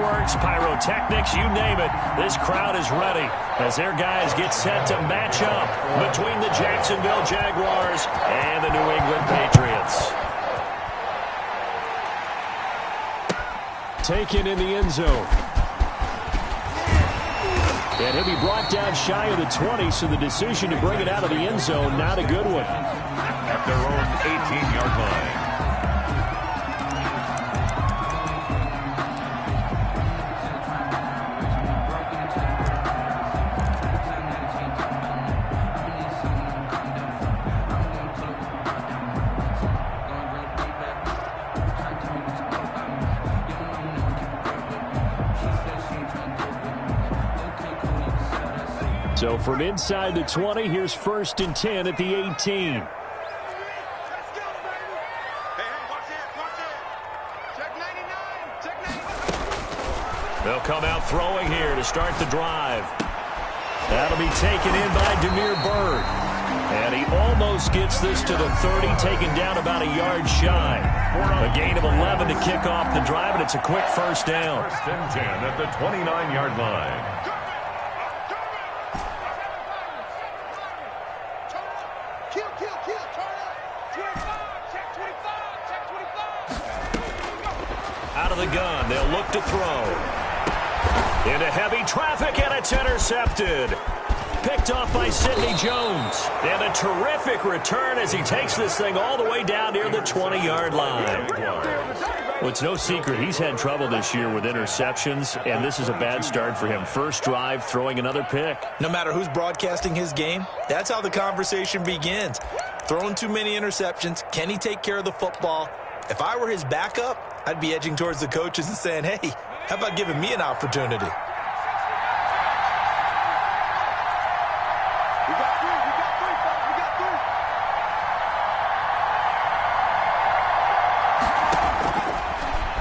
fireworks, pyrotechnics, you name it. This crowd is ready as their guys get set to match up between the Jacksonville Jaguars and the New England Patriots. Taken in the end zone. And he'll be brought down shy of the 20, so the decision to bring it out of the end zone, not a good one. At their own 18-yard line. So from inside the 20, here's 1st and 10 at the 18. They'll come out throwing here to start the drive. That'll be taken in by Damiere Byrd. And he almost gets this to the 30, taken down about a yard shy. A gain of 11 to kick off the drive, and it's a quick first down. 1st and 10 at the 29-yard line. Out of the gun, they'll look to throw. Into heavy traffic, and it's intercepted. Picked off by Sidney Jones. And a terrific return as he takes this thing all the way down near the 20-yard line. Well, it's no secret he's had trouble this year with interceptions, and this is a bad start for him. First drive, throwing another pick. No matter who's broadcasting his game, that's how the conversation begins. Throwing too many interceptions, can he take care of the football? If I were his backup, I'd be edging towards the coaches and saying, hey, how about giving me an opportunity?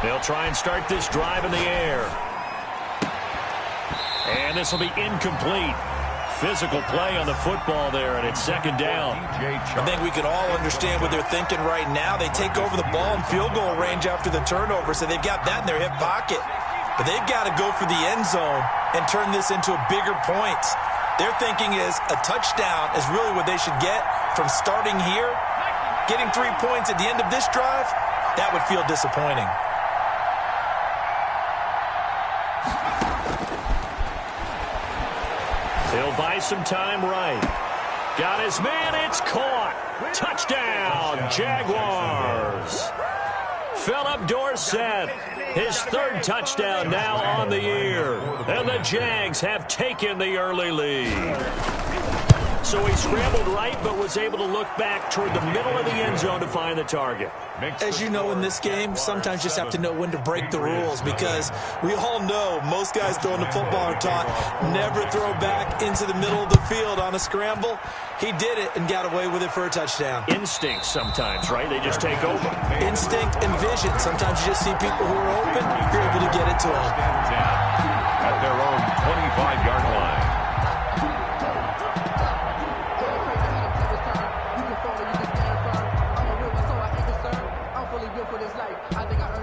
They'll try and start this drive in the air. And this will be incomplete. Physical play on the football there, and it's 2nd down. I think we can all understand what they're thinking right now. They take over the ball in field goal range after the turnover, so they've got that in their hip pocket. But they've got to go for the end zone and turn this into a bigger point. Their thinking is a touchdown is really what they should get from starting here. Getting 3 points at the end of this drive, that would feel disappointing. He'll buy some time right. Got his man, it's caught. Touchdown, Jaguars. Philip Dorsett, his 3rd touchdown now on the year. And the Jags have taken the early lead. So he scrambled right, but was able to look back toward the middle of the end zone to find the target. As you know in this game, sometimes you just have to know when to break the rules, because we all know most guys throwing the football are taught never throw back into the middle of the field on a scramble. He did it and got away with it for a touchdown. Instinct sometimes, right? They just take over. Instinct and vision. Sometimes you just see people who are open, you're able to get it to them. At their own 25-yard line.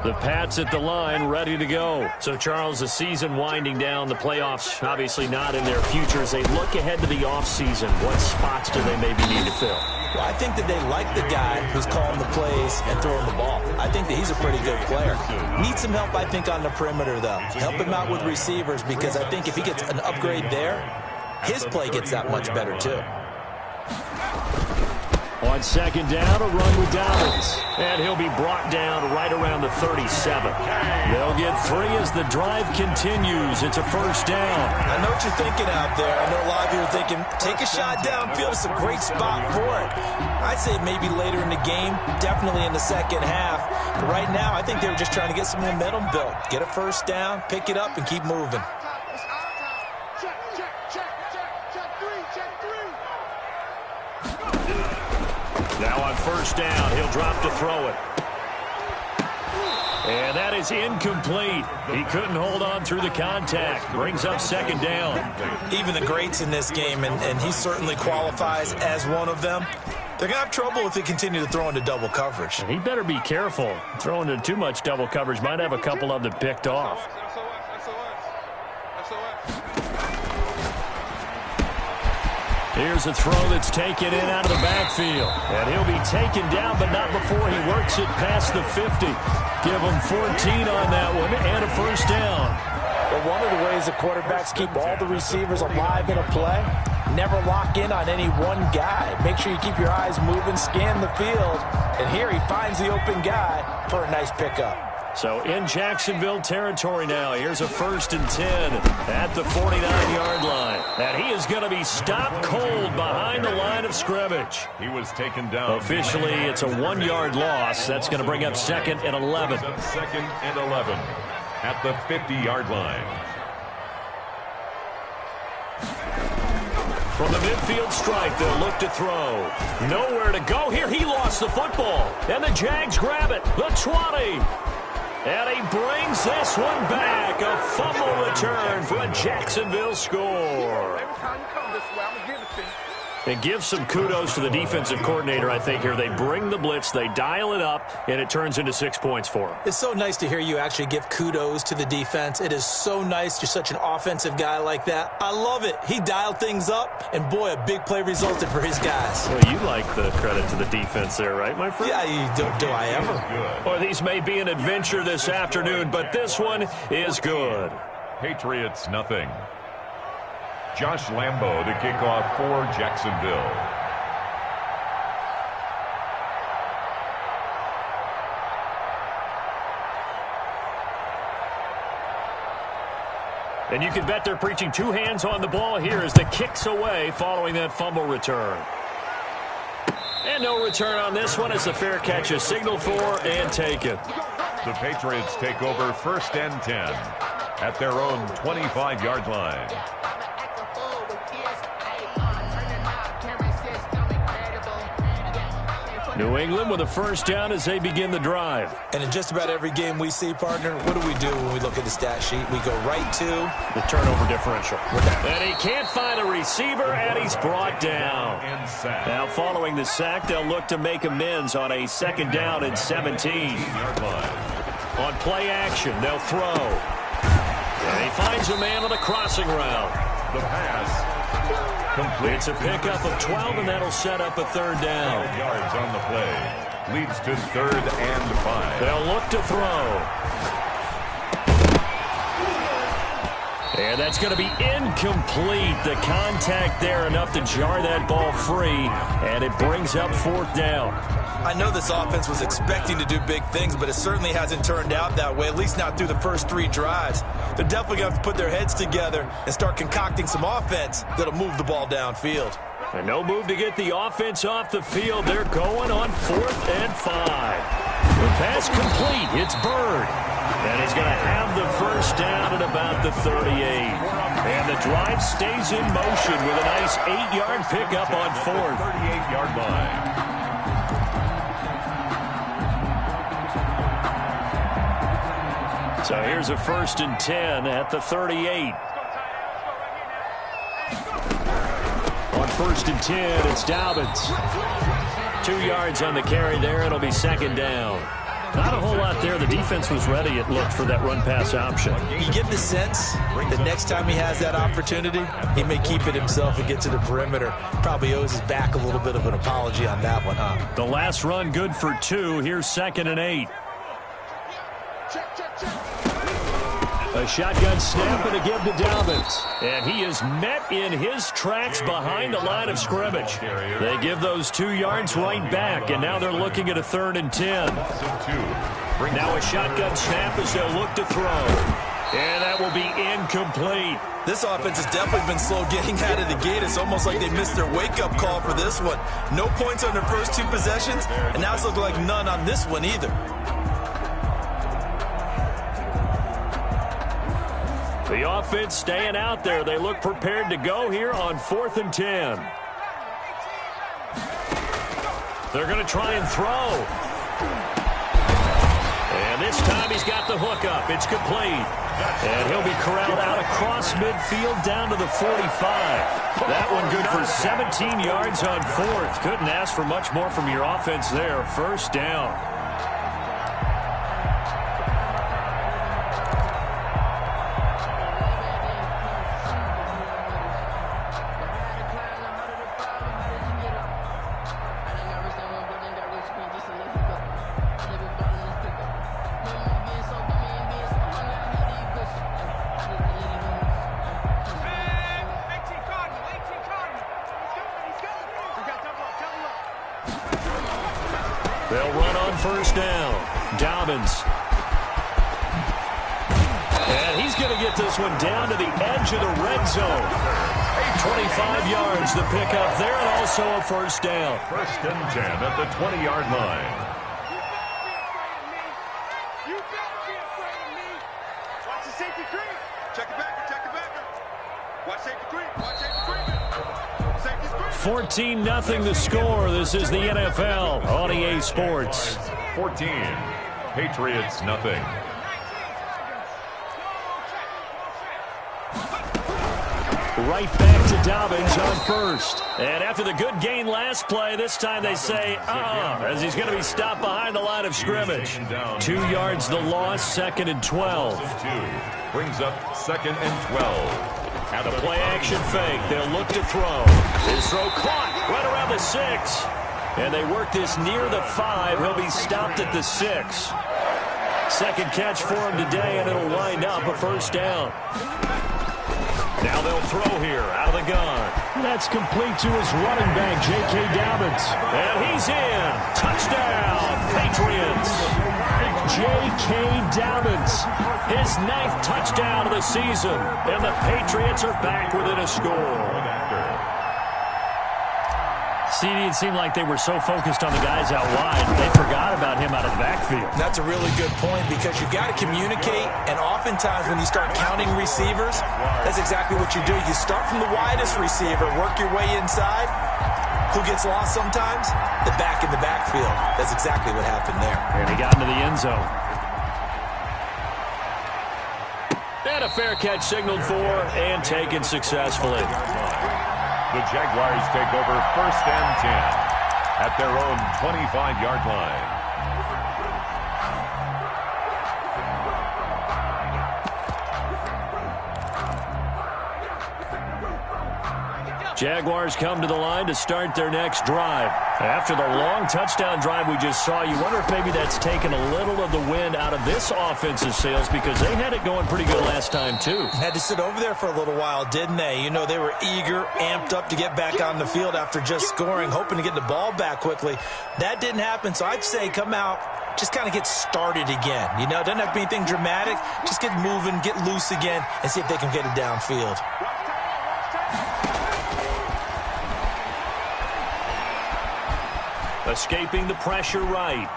The Pats at the line, ready to go. So, Charles, the season winding down, the playoffs obviously not in their future. As they look ahead to the offseason, what spots do they maybe need to fill? Well, I think that they like the guy who's calling the plays and throwing the ball. I think that he's a pretty good player. Needs some help, I think, on the perimeter, though. Help him out with receivers, because I think if he gets an upgrade there, his play gets that much better, too. On 2nd down, a run with Dobbins. And he'll be brought down right around the 37. They'll get 3 as the drive continues. It's a 1st down. I know what you're thinking out there. I know a lot of you are thinking, take a shot downfield. It's a great spot for it. I'd say maybe later in the game, definitely in the 2nd half. But right now, I think they were just trying to get some momentum built. Get a 1st down, pick it up, and keep moving. Now on 1st down, he'll drop to throw it. And that is incomplete. He couldn't hold on through the contact. Brings up 2nd down. Even the greats in this game, and he certainly qualifies as one of them, they're going to have trouble if they continue to throw into double coverage. He better be careful. Throwing into too much double coverage might have a couple of them picked off. Here's a throw that's taken in out of the backfield. And he'll be taken down, but not before he works it past the 50. Give him 14 on that one and a first down. But one of the ways the quarterbacks keep all the receivers alive in a play, never lock in on any one guy. Make sure you keep your eyes moving, scan the field. And here he finds the open guy for a nice pickup. So in Jacksonville territory now, here's a 1st and 10 at the 49-yard line. And he is going to be stopped cold behind the line of scrimmage. He was taken down. Officially, it's a 1-yard loss. That's going to bring up 2nd and 11. 2nd and 11 at the 50-yard line. From the midfield stripe, they'll look to throw. Nowhere to go here. He lost the football. And the Jags grab it. The 20. And he brings this one back. A fumble return for a Jacksonville score. And give some kudos to the defensive coordinator, I think, here. They bring the blitz, they dial it up, and it turns into 6 points for them. It's so nice to hear you actually give kudos to the defense. It is so nice. You're such an offensive guy like that. I love it. He dialed things up, and boy, a big play resulted for his guys. Well, you like the credit to the defense there, right, my friend? Yeah, do I ever? Well, these may be an adventure this afternoon, but this one is good. Patriots, nothing. Josh Lambo to kick off for Jacksonville. And you can bet they're preaching 2 hands on the ball here as the kick's away following that fumble return. And no return on this one as the fair catch is signaled for and taken. The Patriots take over 1st and 10 at their own 25-yard line. New England with a first down as they begin the drive. And in just about every game we see, partner, what do we do when we look at the stat sheet? We go right to the turnover differential. And he can't find a receiver, and he's brought down. Now, following the sack, they'll look to make amends on a 2nd down and 17. On play action, they'll throw. And he finds a man on a crossing route. The pass. Complete. It's a pickup of 12, and that'll set up a 3rd down. 12 yards on the play. Leads to 3rd and 5. They'll look to throw. And that's going to be incomplete. The contact there enough to jar that ball free, and it brings up 4th down. I know this offense was expecting to do big things, but it certainly hasn't turned out that way, at least not through the first 3 drives. They're definitely going to have to put their heads together and start concocting some offense that'll move the ball downfield. And no move to get the offense off the field. They're going on 4th and 5. The pass complete. It's Bird. And he's going to have the first down at about the 38. And the drive stays in motion with a nice 8-yard pickup on 4th. 38-yard line. So here's a 1st and 10 at the 38. On 1st and 10, it's Dobbins. 2 yards on the carry there. It'll be 2nd down. Not a whole lot there. The defense was ready, it looked, for that run-pass option. You get the sense that next time he has that opportunity, he may keep it himself and get to the perimeter. Probably owes his back a little bit of an apology on that one, huh? The last run good for 2. Here's 2nd and 8. A shotgun snap and a give to Dobbins. And he is met in his tracks behind the line of scrimmage. They give those 2 yards right back, and now they're looking at a 3rd and 10. Now a shotgun snap as they'll look to throw. And that will be incomplete. This offense has definitely been slow getting out of the gate. It's almost like they missed their wake-up call for this one. No points on their first 2 possessions, and now it's looking like none on this one either. The offense staying out there. They look prepared to go here on 4th and 10. They're going to try and throw. And this time he's got the hook up. It's complete. And he'll be corralled out across midfield down to the 45. That one good for 17 yards on 4th. Couldn't ask for much more from your offense there. 1st down. They'll run on first down. Dobbins. And he's going to get this one down to the edge of the red zone. 25 yards to pick up there, and also a first down. First and 10 at the 20-yard line. You better be afraid of me. Watch the safety creep. Check it back. Check it back. Watch safety creep. Watch safety creep. 14-0 the score. This is the NFL on EA Sports. 14. Patriots nothing. Right back to Dobbins on first. And after the good gain last play, this time they say, as he's going to be stopped behind the line of scrimmage. 2 yards the loss, 2nd and 12. Brings up 2nd and 12. At the play action fake, they'll look to throw. His throw caught right around the 6. And they work this near the 5. He'll be stopped at the 6. Second catch for him today, and it'll wind up a first down. Now they'll throw here out of the gun. That's complete to his running back, J.K. Dobbins. And he's in. Touchdown, Patriots. J.K. Dobbins, his 9th touchdown of the season. And the Patriots are back within a score. CD, it seemed like they were so focused on the guys out wide, they forgot about him out of the backfield. That's a really good point because you've got to communicate, and oftentimes when you start counting receivers, that's exactly what you do. You start from the widest receiver, work your way inside. Who gets lost sometimes? The back in the backfield. That's exactly what happened there. And he got into the end zone. And a fair catch signaled for and taken successfully. The Jaguars take over 1st and 10 at their own 25-yard line. Jaguars come to the line to start their next drive. After the long touchdown drive we just saw, you wonder if maybe that's taken a little of the wind out of this offensive sails because they had it going pretty good last time too. Had to sit over there for a little while, didn't they? You know, they were eager, amped up to get back on the field after just scoring, hoping to get the ball back quickly. That didn't happen, so I'd say come out, just kind of get started again. You know, it doesn't have to be anything dramatic. Just get moving, get loose again, and see if they can get it downfield. Escaping the pressure right.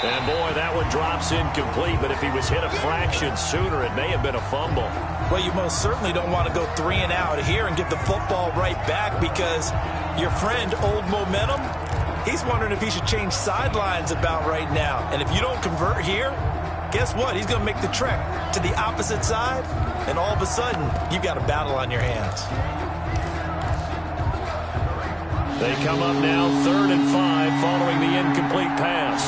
And boy, that one drops incomplete, but if he was hit a fraction sooner, it may have been a fumble. Well, you most certainly don't want to go 3 and out here and give the football right back because your friend, Old Momentum, he's wondering if he should change sidelines about right now. And if you don't convert here, guess what? He's going to make the trek to the opposite side, and all of a sudden, you've got a battle on your hands. They come up now 3rd and 5 following the incomplete pass.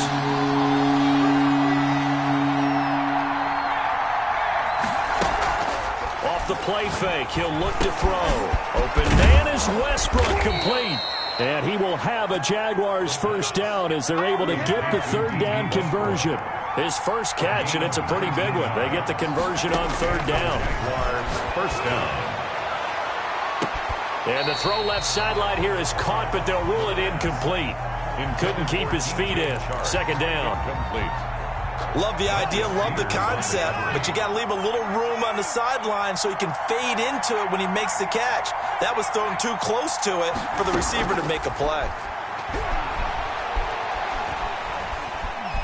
Off the play fake, he'll look to throw. Open man is Westbrook, complete. And he will have a Jaguars first down as they're able to get the 3rd down conversion. His first catch, and it's a pretty big one. They get the conversion on 3rd down. Jaguars first down. And the throw left sideline here is caught, but they'll rule it incomplete. And couldn't keep his feet in. 2nd down. Love the idea, love the concept, but you got to leave a little room on the sideline so he can fade into it when he makes the catch. That was thrown too close to it for the receiver to make a play.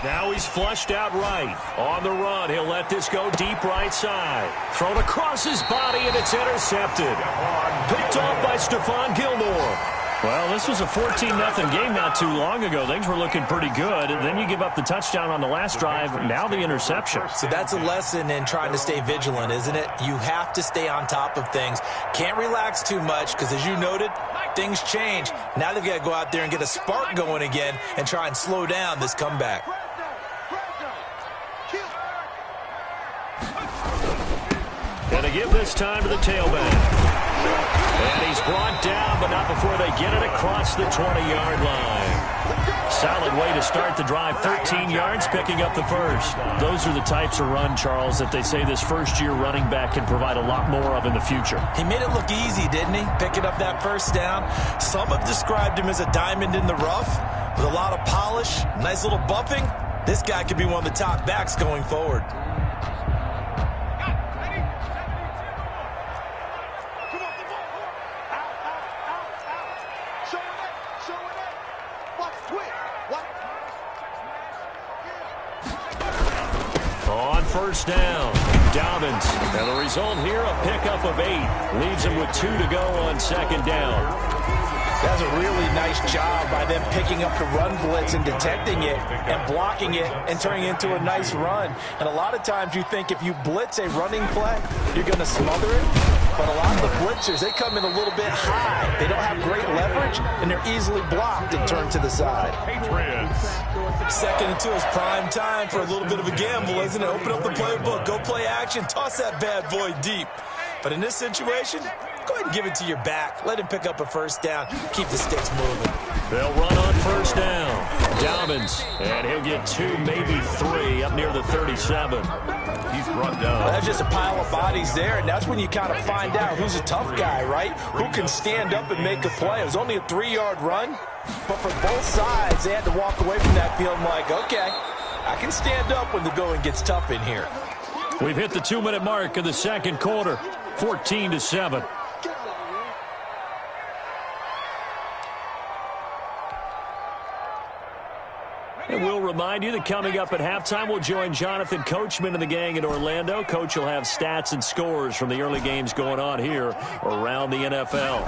Now he's flushed out right. On the run, he'll let this go deep right side. Thrown across his body, and it's intercepted. Picked off by Stephon Gilmore. Well, this was a 14-0 game not too long ago. Things were looking pretty good. And then you give up the touchdown on the last drive. Now the interception. So that's a lesson in trying to stay vigilant, isn't it? You have to stay on top of things. Can't relax too much because, as you noted, things change. Now they've got to go out there and get a spark going again and try and slow down this comeback. Gonna give this time to the tailback. And he's brought down, but not before they get it across the 20-yard line. Solid way to start the drive. 13 yards, picking up the first. Those are the types of run, Charles, that they say this first-year running back can provide a lot more of in the future. He made it look easy, didn't he? Picking up that first down. Some have described him as a diamond in the rough with a lot of polish, nice little bumping. This guy could be one of the top backs going forward. On first down, Dobbins. And the result here, a pickup of 8. Leaves him with 2 to go on second down. That's a really nice job by them picking up the run blitz and detecting it and blocking it and turning it into a nice run. And a lot of times you think if you blitz a running play, you're going to smother it. But a lot of the blitzers, they come in a little bit high. They don't have great leverage, and they're easily blocked and turned to the side. Second and 2 is prime time for a little bit of a gamble, isn't it? Open up the playbook, go play action, toss that bad boy deep. But in this situation, go ahead and give it to your back. Let him pick up a first down. Keep the sticks moving. They'll run on first down. Dobbins, and he'll get 2, maybe 3, up near the 37. He's brought down. Well, that's just a pile of bodies there, and that's when you kind of find out who's a tough guy, right? Who can stand up and make a play. It was only a 3-yard run, but for both sides, they had to walk away from that field like, okay, I can stand up when the going gets tough in here. We've hit the 2-minute mark of the second quarter, 14-7. And we'll remind you that coming up at halftime, we'll join Jonathan Coachman and the gang in Orlando. Coach will have stats and scores from the early games going on here around the NFL.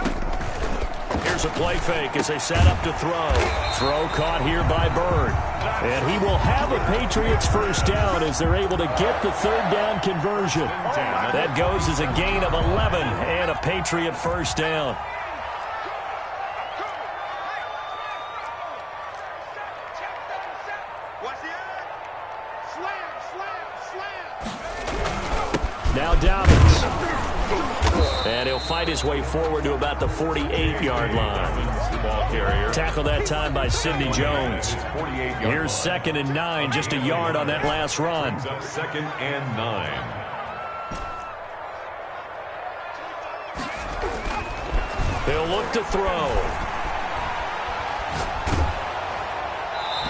Here's a play fake as they set up to throw. Throw caught here by Bird. And he will have a Patriots first down as they're able to get the third down conversion. That goes as a gain of 11 and a Patriot first down. Now Dobbins. And he'll fight his way forward to about the 48-yard line. Tackled that time by Sidney Jones. Here's 2nd and 9, just a yard on that last run. 2nd and 9. He'll look to throw.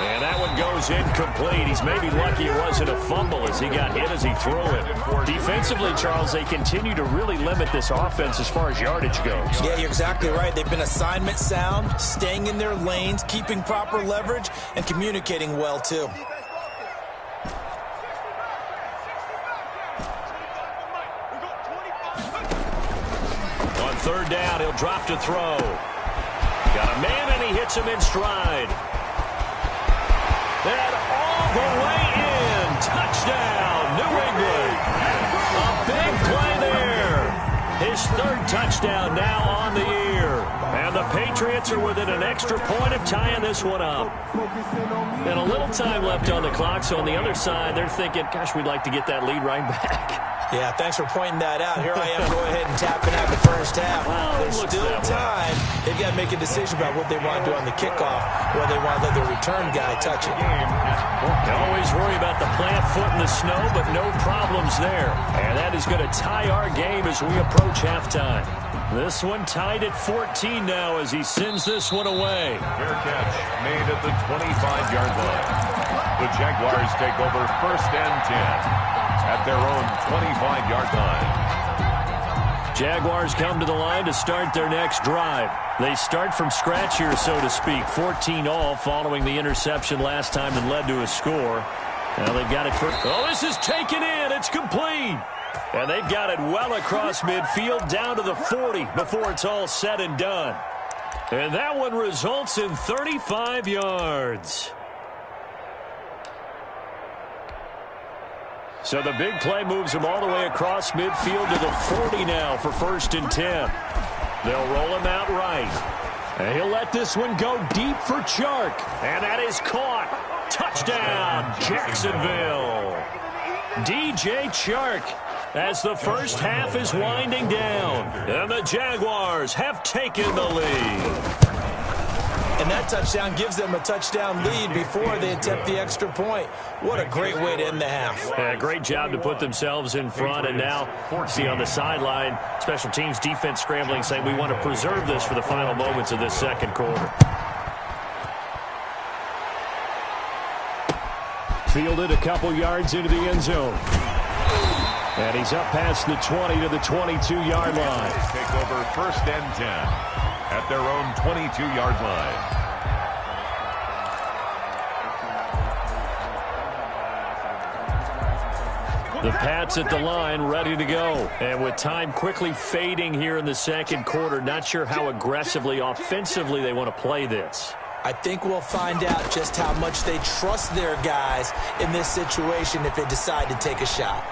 And that one goes incomplete. He's maybe lucky it wasn't a fumble as he got hit as he threw it. Defensively, Charles, they continue to really limit this offense as far as yardage goes. Yeah, you're exactly right. They've been assignment sound, staying in their lanes, keeping proper leverage, and communicating well, too. On third down, he'll drop to throw. Got a man, and he hits him in stride. And all the way in. Touchdown, New England. A big play there. His 3rd touchdown now on the year. And the Patriots are within an extra point of tying this one up. And a little time left on the clock, so on the other side, they're thinking, gosh, we'd like to get that lead right back. Yeah, thanks for pointing that out. Here I am, go ahead and tapping out the first half. Well, there's still time. They've got to make a decision about what they want to do on the kickoff, or they want to let their return guy touch it. They always worry about the plant foot in the snow, but no problems there. And that is going to tie our game as we approach halftime. This one tied at 14 now as he sends this one away. Fair catch made at the 25-yard line. The Jaguars take over 1st and 10 at their own 25-yard line. Jaguars come to the line to start their next drive. They start from scratch here, so to speak. 14 all following the interception last time that led to a score. Now they've got it for... Oh, this is taken in. It's complete. And they've got it well across midfield down to the 40 before it's all said and done. And that one results in 35 yards. So the big play moves him all the way across midfield to the 40 now for 1st and 10. They'll roll him out right. And he'll let this one go deep for Chark. And that is caught. Touchdown, Jacksonville. DJ Chark as the first half is winding down. And the Jaguars have taken the lead. And that touchdown gives them a touchdown lead before they attempt the extra point. What a great way to end the half. Yeah, great job to put themselves in front. And now, see on the sideline, special teams defense scrambling, saying we want to preserve this for the final moments of this second quarter. Fielded a couple yards into the end zone. And he's up past the 20 to the 22-yard line. Take over 1st and 10 at their own 22-yard line. The Pats at the line, ready to go. And with time quickly fading here in the second quarter, not sure how aggressively, offensively they want to play this. I think we'll find out just how much they trust their guys in this situation if they decide to take a shot.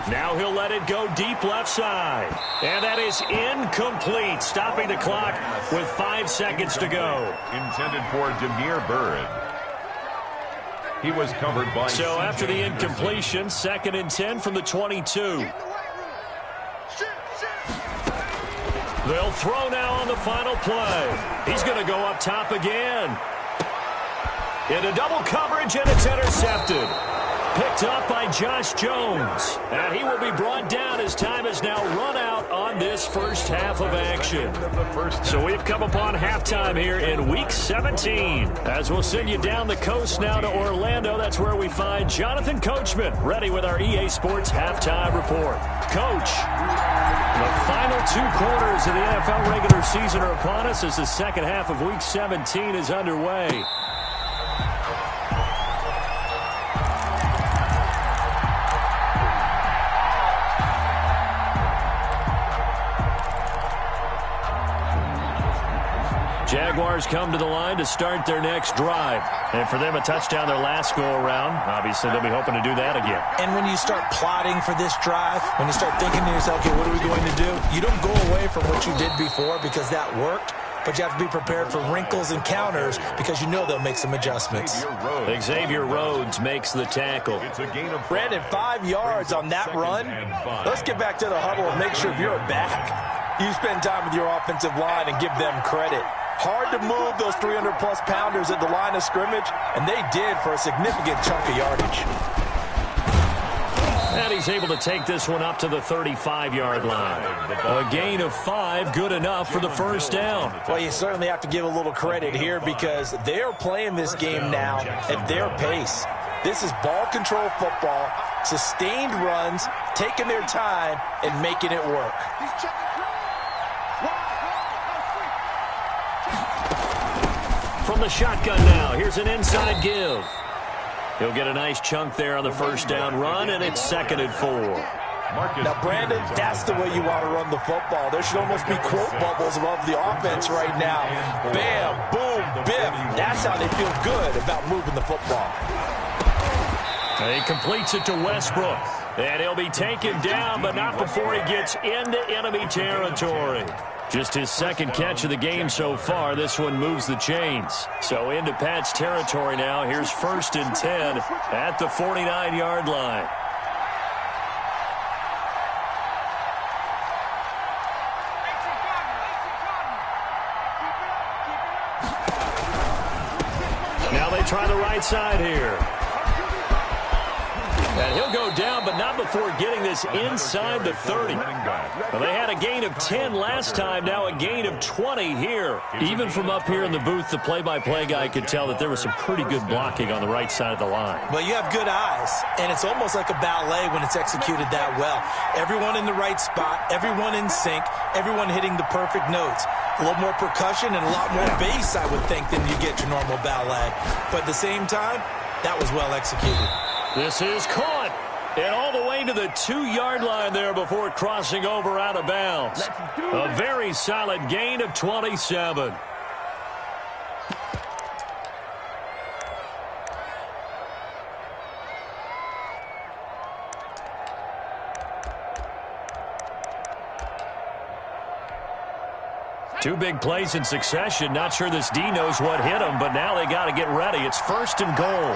Now he'll let it go deep left side. And that is incomplete, stopping the clock with 5 seconds to go. Intended for Demir Bird. He was covered by... So after the incompletion, 2nd and 10 from the 22. They'll throw now on the final play. He's going to go up top again. Into double coverage, and it's intercepted. Picked up by Josh Jones. And he will be brought down as time has now run out on this first half of action. So we've come upon halftime here in Week 17. As we'll send you down the coast now to Orlando, that's where we find Jonathan Coachman, ready with our EA Sports Halftime Report. Coach, the final 2 quarters of the NFL regular season are upon us as the second half of Week 17 is underway. Jaguars come to the line to start their next drive. And for them, a touchdown their last go-around. Obviously, they'll be hoping to do that again. And when you start plotting for this drive, when you start thinking to yourself, okay, what are we going to do? You don't go away from what you did before because that worked, but you have to be prepared for wrinkles and counters because you know they'll make some adjustments. Xavier Rhodes makes the tackle. Brandon, 5 yards on that run. Let's get back to the huddle and make sure you're back. You spend time with your offensive line and give them credit. Hard to move those 300-plus pounders at the line of scrimmage, and they did for a significant chunk of yardage. And he's able to take this one up to the 35-yard line. A gain of 5, good enough for the first down. Well, you certainly have to give a little credit here because they're playing this game now at their pace. This is ball control football, sustained runs, taking their time, and making it work. From the shotgun now, here's an inside give. He'll get a nice chunk there on the first down run, and it's 2nd and 4. Now, Brandon, that's the way you want to run the football. There should almost be quote bubbles above the offense right now. Bam, boom, biff. That's how they feel good about moving the football. He completes it to Westbrook. And he'll be taken down, but not before he gets into enemy territory. Just his 2nd catch of the game so far. This one moves the chains. So into Pat's territory now. Here's 1st and 10 at the 49-yard line. Now they try the right side here. And he'll go down, but not before getting this inside the 30. Well, they had a gain of 10 last time, now a gain of 20 here. Even from up here in the booth, the play-by-play guy could tell that there was some pretty good blocking on the right side of the line. Well, you have good eyes, and it's almost like a ballet when it's executed that well. Everyone in the right spot, everyone in sync, everyone hitting the perfect notes. A little more percussion and a lot more bass, I would think, than you get your normal ballet. But at the same time, that was well executed. This is caught, and all the way to the 2-yard line there before crossing over out of bounds. A very solid gain of 27. Two big plays in succession. Not sure this D knows what hit him, but now they got to get ready. It's 1st and goal.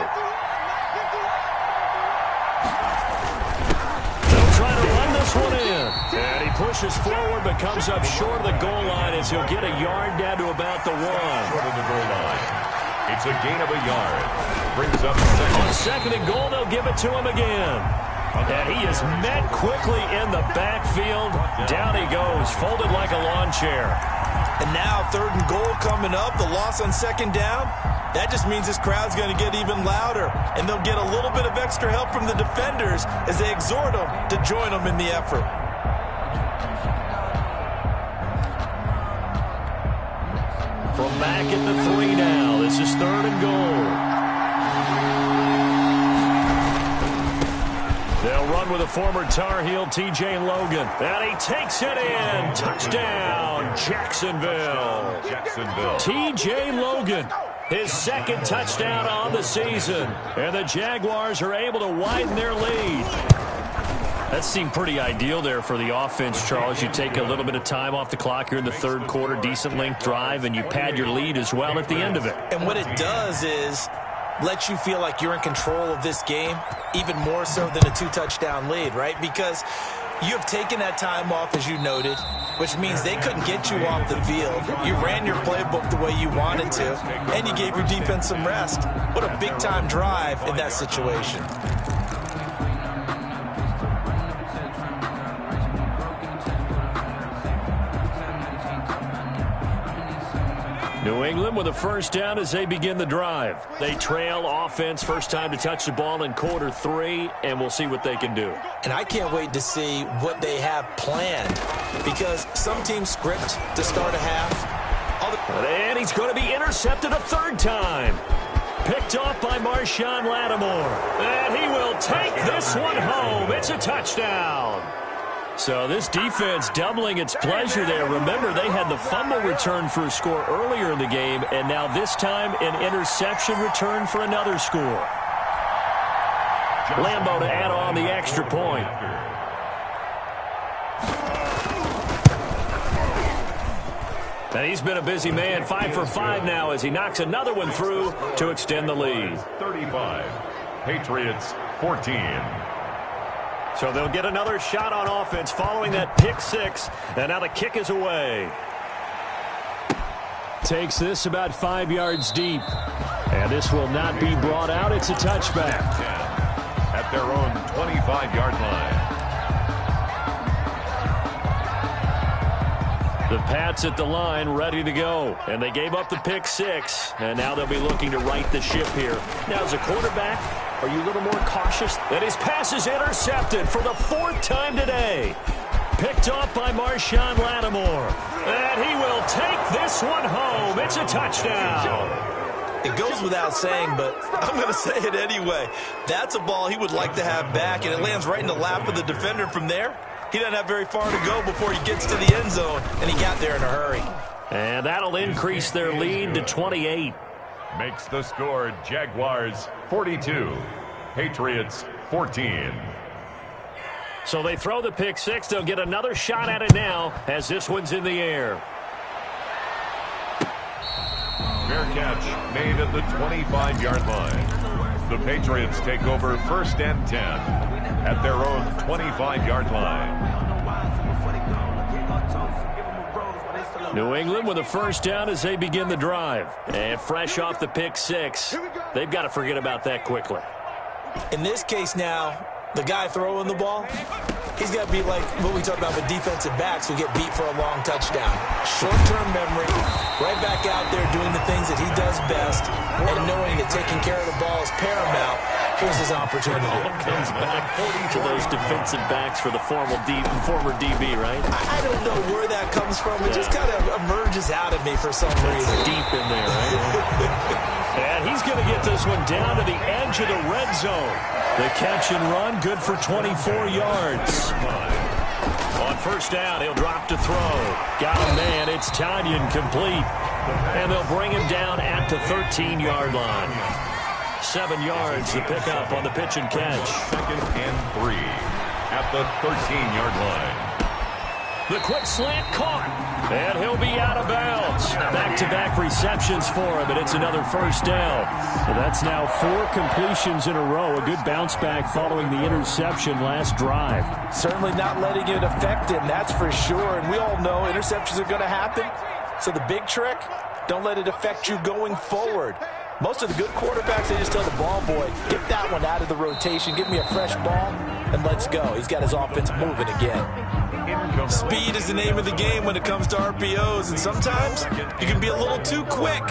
They'll try to run this one in. And he pushes forward but comes up short of the goal line as he'll get a yard down to about the 1. Short of the goal line. It's a gain of a yard. Brings up second. On second and goal, they'll give it to him again. And he is met quickly in the backfield. Down he goes, folded like a lawn chair. And now third and goal coming up. The loss on second down. That just means this crowd's going to get even louder. And they'll get a little bit of extra help from the defenders as they exhort them to join them in the effort. From back at the 3 now. This is third and goal. They'll run with a former Tar Heel, T.J. Logan. And he takes it in. Touchdown, Jacksonville. T.J. Logan, his second touchdown on the season. And the Jaguars are able to widen their lead. That seemed pretty ideal there for the offense, Charles. You take a little bit of time off the clock here in the third quarter, decent length drive, and you pad your lead as well at the end of it. And what it does is let you feel like you're in control of this game, even more so than a 2-touchdown lead, right? Because you have taken that time off, as you noted, which means they couldn't get you off the field. You ran your playbook the way you wanted to, and you gave your defense some rest. What a big-time drive in that situation. New England with a first down as they begin the drive. They trail offense, first time to touch the ball in quarter 3, and we'll see what they can do. And I can't wait to see what they have planned, because some teams script to start a half. And he's going to be intercepted a third time. Picked off by Marshawn Lattimore. And he will take this one home. It's a touchdown. So this defense doubling its pleasure there. Remember, they had the fumble return for a score earlier in the game, and now this time an interception return for another score. Lambo to add on the extra point. And he's been a busy man, 5 for 5 now as he knocks another one through to extend the lead. 35, Patriots 14. So they'll get another shot on offense following that pick 6, and now the kick is away. Takes this about 5 yards deep, and this will not be brought out. It's a touchback. At their own 25-yard line. The Pats at the line ready to go, and they gave up the pick 6, and now they'll be looking to right the ship here. Now, as a quarterback, are you a little more cautious? And his pass is intercepted for the 4th time today. Picked off by Marshawn Lattimore. And he will take this one home. It's a touchdown. It goes without saying, but I'm going to say it anyway. That's a ball he would like to have back, and it lands right in the lap of the defender from there. He doesn't have very far to go before he gets to the end zone, and he got there in a hurry. And that'll increase their lead to 28. Makes the score Jaguars 42, Patriots 14. So they throw the pick 6. They'll get another shot at it now as this one's in the air. Fair catch made at the 25-yard line. The Patriots take over first and 10 at their own 25-yard line. New England with a first down as they begin the drive. And fresh off the pick 6, they've got to forget about that quickly. In this case now, the guy throwing the ball, he's got to be like what we talked about with defensive backs who get beat for a long touchdown. Short-term memory, right back out there doing the things that he does best, and knowing that taking care of the ball is paramount. Here's his opportunity. Comes back to those defensive backs for the former DB, right? I don't know where that comes from. It just kind of emerges out of me for some reason. Deep in there, right? And he's going to get this one down to the edge of the red zone. The catch and run, good for 24 yards. On first down, he'll drop to throw. Got a man, it's Tanyan complete. And they'll bring him down at the 13-yard line. 7 yards to pick up on the pitch and catch. Second and 3 at the 13-yard line. The quick slant caught. And he'll be out of bounds. Back-to-back receptions for him, and it's another first down. Well, that's now 4 completions in a row. A good bounce back following the interception last drive. Certainly not letting it affect him, that's for sure. And we all know interceptions are going to happen. So the big trick, don't let it affect you going forward. Most of the good quarterbacks, they just tell the ball boy, get that one out of the rotation, give me a fresh ball, and let's go. He's got his offense moving again. Speed is the name of the game when it comes to RPOs, and sometimes you can be a little too quick,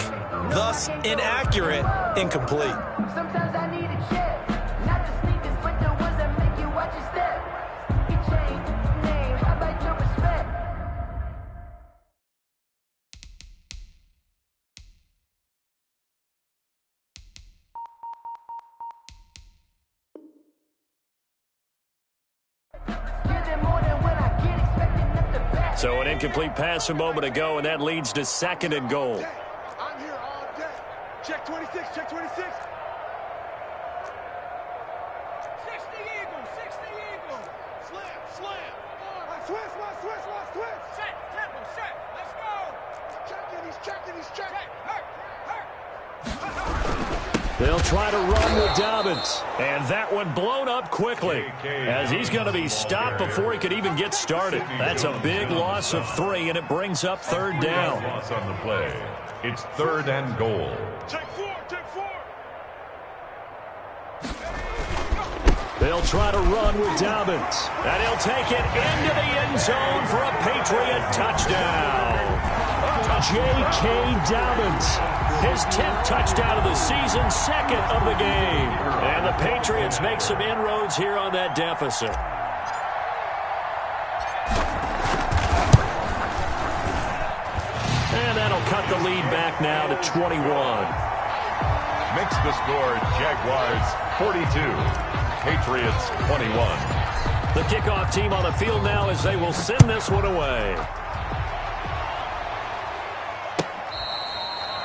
thus inaccurate, incomplete. Sometimes I need a check, not the sneakers, but the ones that make you watch your step. You change name, how about your respect? So an incomplete pass a moment ago, and that leads to 2nd and goal. I'm here all day. Check 26, check 26. 60 Eagles, 60 Eagles. Slam, slam. Switch. Set, tempo, set. Let's go. He's checking. Hurt. They'll try to run with Dobbins. And that one blown up quickly as he's going to be stopped before he could even get started. That's a big loss of 3, and it brings up 3rd down. Loss on the play. It's 3rd and goal. Check 4. They'll try to run with Dobbins. And he'll take it into the end zone for a Patriot touchdown. J.K. Dobbins, his 10th touchdown of the season, 2nd of the game. And the Patriots make some inroads here on that deficit. And that'll cut the lead back now to 21. Makes the score Jaguars 42, Patriots 21. The kickoff team on the field now as they will send this one away.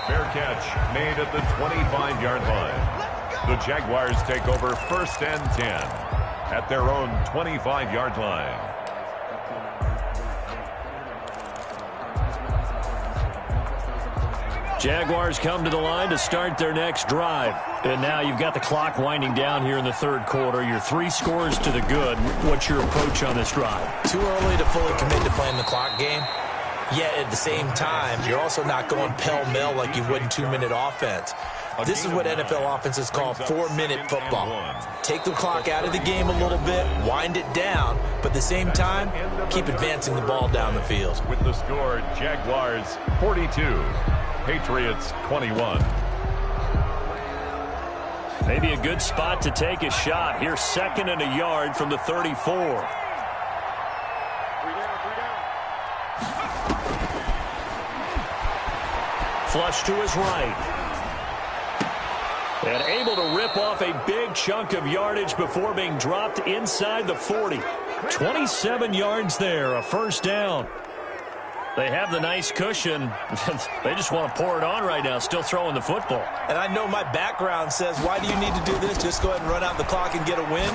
Fair catch made at the 25-yard line. The Jaguars take over 1st and 10 at their own 25-yard line. Jaguars come to the line to start their next drive. And now you've got the clock winding down here in the 3rd quarter. You're 3 scores to the good. What's your approach on this drive? Too early to fully commit to playing the clock game. Yet at the same time, you're also not going pell-mell like you would in 2-minute offense. This is what NFL offenses call 4-minute football. Take the clock out of the game a little bit, wind it down, but at the same time, keep advancing the ball down the field. With the score, Jaguars 42, Patriots 21. Maybe a good spot to take a shot. Here's 2nd and a yard from the 34. Flush to his right. And able to rip off a big chunk of yardage before being dropped inside the 40. 27 yards there, a 1st down. They have the nice cushion. They just want to pour it on right now, still throwing the football. And I know my background says, why do you need to do this? Just go ahead and run out the clock and get a win.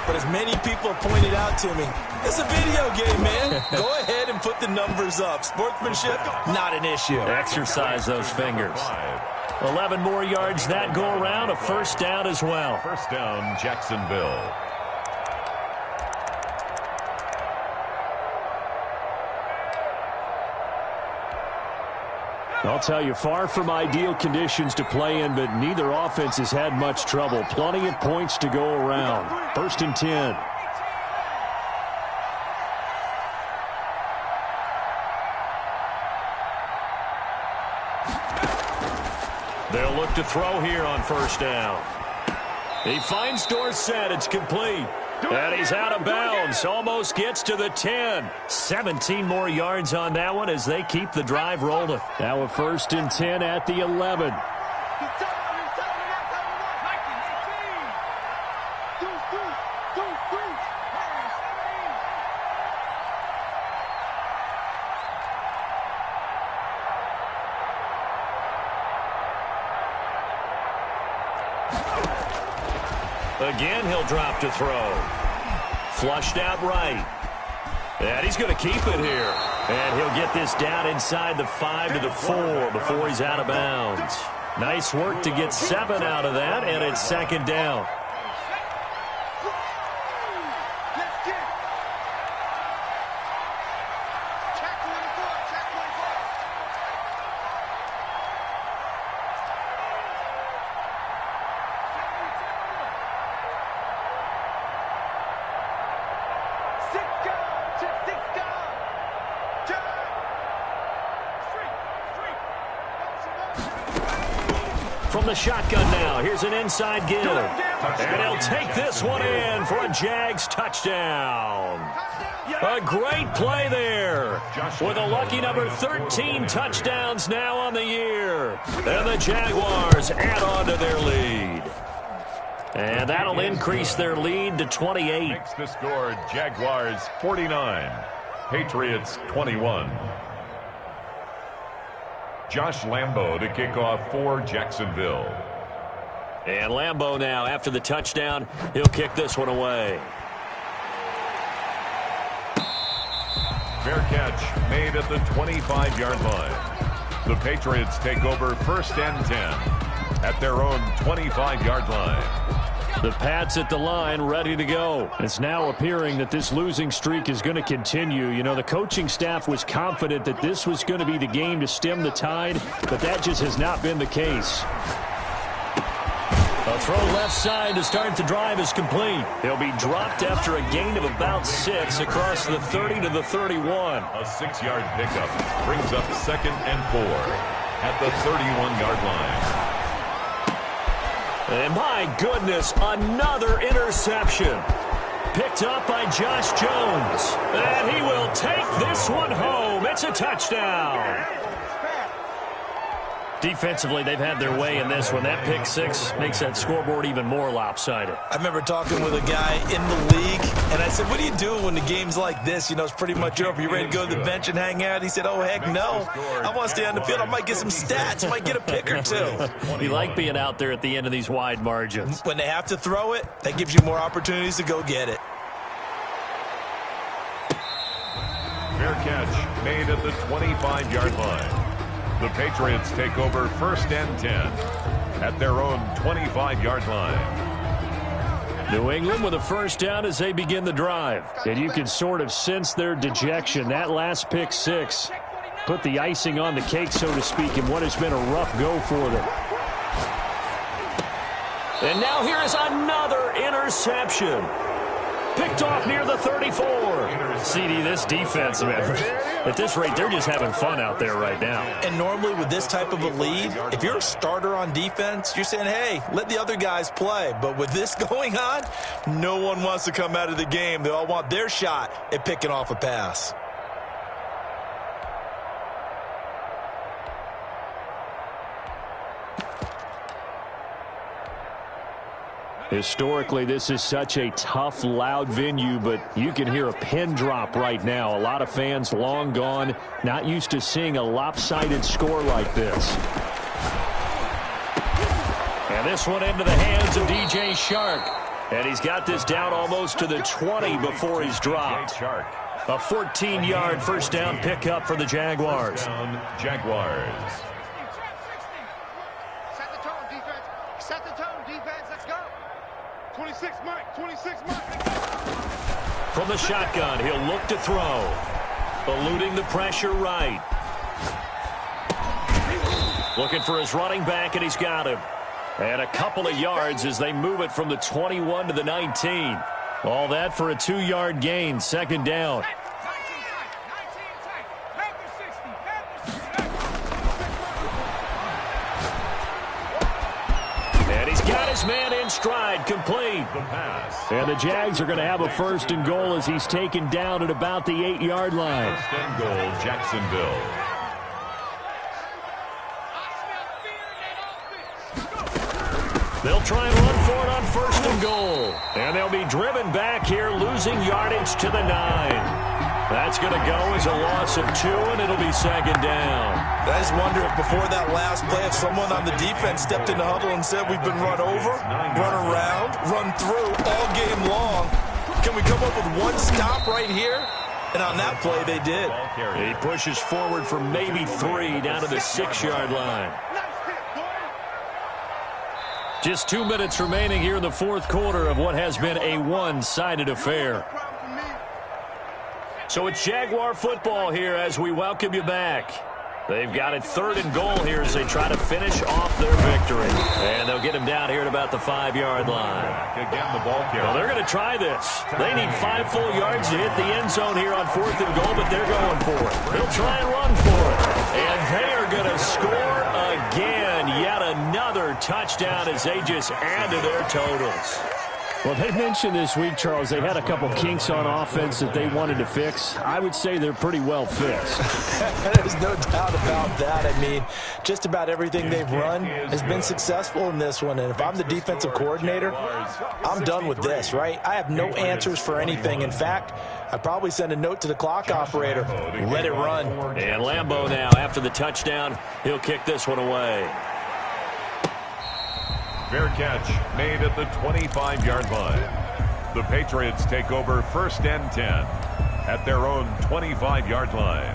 But as many people have pointed out to me, it's a video game, man. Go ahead and put the numbers up. Sportsmanship, not an issue. Exercise those fingers. 11 more yards that go around, a 1st down as well. 1st down, Jacksonville. I'll tell you, far from ideal conditions to play in, but neither offense has had much trouble. Plenty of points to go around. 1st and 10. They'll look to throw here on 1st down. He finds Dorsett. It's complete. And he's out of bounds. Almost gets to the 10. 17 more yards on that one as they keep the drive rolling. Now a 1st and 10 at the 11. Again, he'll drop to throw. Flushed out right. And he's going to keep it here. And he'll get this down inside the 5 to the 4 before he's out of bounds. Nice work to get 7 out of that, and it's second down. From the shotgun now, here's an inside give. And he'll take this one in for a Jags touchdown. A great play there. With a lucky number 13 touchdowns now on the year. And the Jaguars add on to their lead. And that'll increase their lead to 28. Makes the score Jaguars 49, Patriots 21. Josh Lambo to kick off for Jacksonville. And Lambo now, after the touchdown, he'll kick this one away. Fair catch made at the 25-yard line. The Patriots take over 1st and 10 at their own 25-yard line. The Pats at the line, ready to go. It's now appearing that this losing streak is going to continue. You know, the coaching staff was confident that this was going to be the game to stem the tide, but that just has not been the case. A throw left side to start the drive is complete. He'll be dropped after a gain of about 6 across the 30 to the 31. A 6-yard pickup brings up 2nd and 4 at the 31-yard line. And my goodness, another interception. Picked up by Josh Jones. And he will take this one home. It's a touchdown. Defensively, they've had their way in this one. That pick 6 makes that scoreboard even more lopsided. I remember talking with a guy in the league, and I said, what do you do when the game's like this? You know, it's pretty much over. You ready to go to the bench and hang out? He said, oh, heck no. I want to stay on the field. I might get some stats. I might get a pick or 2. You like being out there at the end of these wide margins. When they have to throw it, that gives you more opportunities to go get it. Fair catch made at the 25-yard line. The Patriots take over 1st and 10 at their own 25-yard line. New England with a first down as they begin the drive. And you can sort of sense their dejection. That last pick 6 put the icing on the cake, so to speak, in what has been a rough go for them. And now here is another interception. Picked off near the 34. CD, this defense, man, at this rate, they're just having fun out there right now. And normally with this type of a lead, if you're a starter on defense, you're saying, hey, let the other guys play. But with this going on, no one wants to come out of the game. They all want their shot at picking off a pass. Historically, this is such a tough, loud venue, but you can hear a pin drop right now. A lot of fans long gone, not used to seeing a lopsided score like this. And this one into the hands of DJ Shark. And he's got this down almost to the 20 before he's dropped. A 14-yard first down pickup for the Jaguars. Jaguars. Set the tone, defense. Set the tone, defense. Let's go. 26 Mike, 26 Mike. From the shotgun, he'll look to throw. Eluding the pressure right. Looking for his running back, and he's got him. And a couple of yards as they move it from the 21 to the 19. All that for a 2-yard gain, second down. And he's got his man in stride, complete. The pass. And the Jags are going to have a first and goal as he's taken down at about the 8-yard line. First and goal, Jacksonville. They'll try and run for it on first and goal. And they'll be driven back here, losing yardage to the 9. That's going to go as a loss of 2, and it'll be second down. I just wonder if before that last play, if someone on the defense stepped in the huddle and said, we've been run over, run around, run through all game long. Can we come up with one stop right here? And on that play, they did. He pushes forward for maybe 3 down to the 6-yard line. Just 2 minutes remaining here in the fourth quarter of what has been a one-sided affair. So it's Jaguar football here as we welcome you back. They've got it 3rd and goal here as they try to finish off their victory. And they'll get him down here at about the 5-yard line. Again, the ball carrier. Well, they're going to try this. They need 5 full yards to hit the end zone here on 4th and goal, but they're going for it. They'll try and run for it. And they are going to score again. Yet another touchdown as they just add to their totals. Well, they mentioned this week, Charles, they had a couple kinks on offense that they wanted to fix. I would say they're pretty well fixed. There's no doubt about that. I mean, just about everything they've run has been successful in this one. And if I'm the defensive coordinator, I'm done with this, right? I have no answers for anything. In fact, I'd probably send a note to the clock operator. Let it run. And Lambeau now, after the touchdown, he'll kick this one away. Fair catch made at the 25-yard line. The Patriots take over 1st and 10 at their own 25-yard line.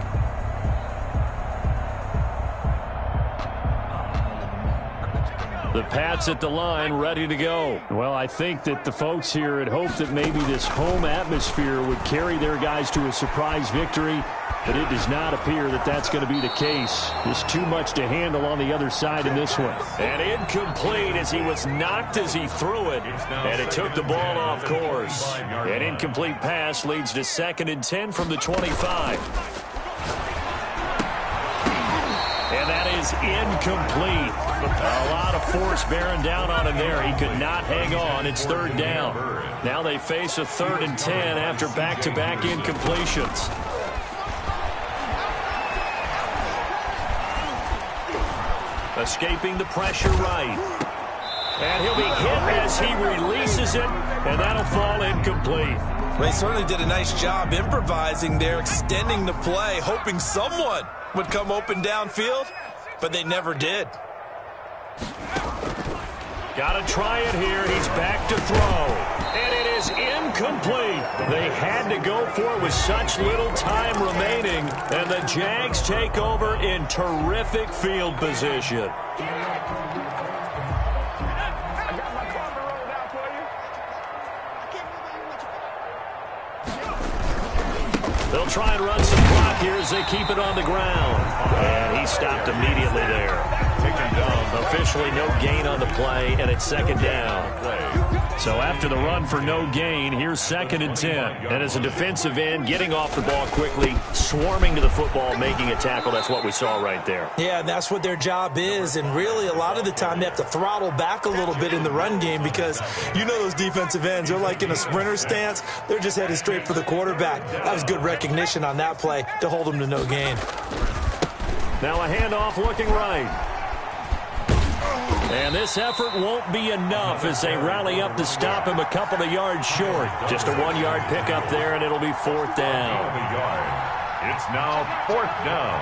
The Pats at the line, ready to go. Well, I think that the folks here had hoped that maybe this home atmosphere would carry their guys to a surprise victory, but it does not appear that that's going to be the case. Just too much to handle on the other side in this one. And incomplete as he was knocked as he threw it, and it took the ball off course. An incomplete pass leads to 2nd and 10 from the 25. And that is incomplete. A lot of force bearing down on him there. He could not hang on. It's 3rd down. Now they face a 3rd and 10 after back-to-back incompletions. Escaping the pressure right. And he'll be hit as he releases it, and that'll fall incomplete. They certainly did a nice job improvising there, extending the play, hoping someone would come open downfield, but they never did. Got to try it here. He's back to throw. And it is incomplete. They had to go for it with such little time remaining, and the Jags take over in terrific field position. They'll try and run some clock here as they keep it on the ground. And he stopped immediately there. Taken down. Officially no gain on the play, and it's 2nd down. So after the run for no gain, here's 2nd and 10. And as a defensive end, getting off the ball quickly, swarming to the football, making a tackle, that's what we saw right there. Yeah, and that's what their job is. And really, a lot of the time, they have to throttle back a little bit in the run game because you know those defensive ends, they're like in a sprinter stance. They're just headed straight for the quarterback. That was good recognition on that play to hold them to no gain. Now a handoff looking right. And this effort won't be enough as they rally up to stop him a couple of yards short. Just a 1-yard pickup there, and it'll be 4th down. It's now 4th down.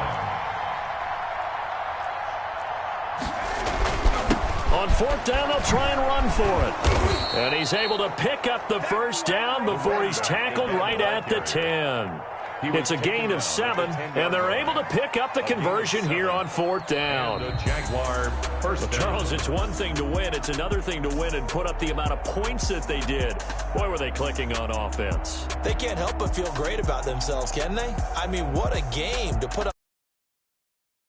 On 4th down, they'll try and run for it. And he's able to pick up the 1st down before he's tackled right at the 10. It's a gain of 7, and they're able to pick up the conversion here on 4th down. Well, Charles, it's one thing to win. It's another thing to win and put up the amount of points that they did. Boy, were they clicking on offense. They can't help but feel great about themselves, can they? I mean, what a game to put up.